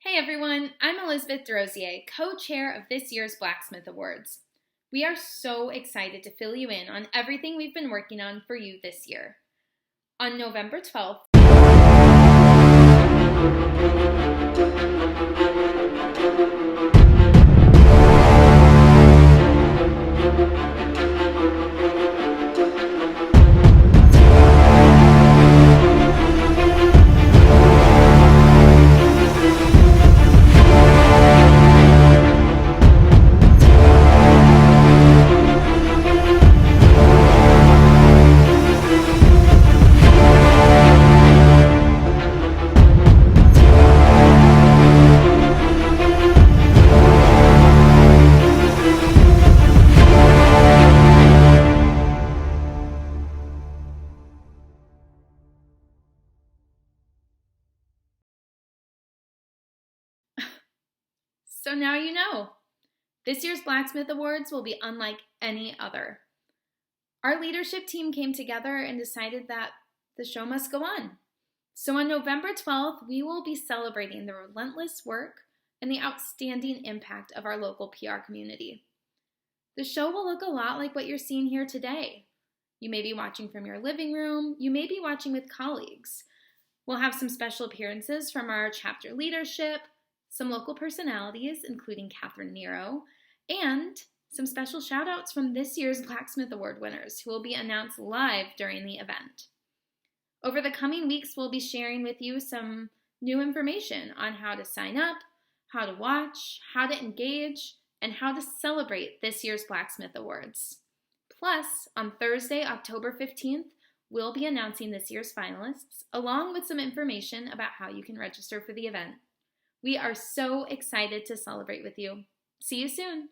Hey everyone, I'm Elizabeth Desrosiers, co-chair of this year's Blacksmith Awards. We are so excited to fill you in on everything we've been working on for you this year. On November 12th, so now you know. This year's Blacksmith Awards will be unlike any other. Our leadership team came together and decided that the show must go on. So on November 12th, we will be celebrating the relentless work and the outstanding impact of our local PR community. The show will look a lot like what you're seeing here today. You may be watching from your living room. You may be watching with colleagues. We'll have some special appearances from our chapter leadership, some local personalities, including Catherine Nero, and some special shout-outs from this year's Blacksmith Award winners who will be announced live during the event. Over the coming weeks, we'll be sharing with you some new information on how to sign up, how to watch, how to engage, and how to celebrate this year's Blacksmith Awards. Plus, on Thursday, October 15th, we'll be announcing this year's finalists, along with some information about how you can register for the event. We are so excited to celebrate with you. See you soon!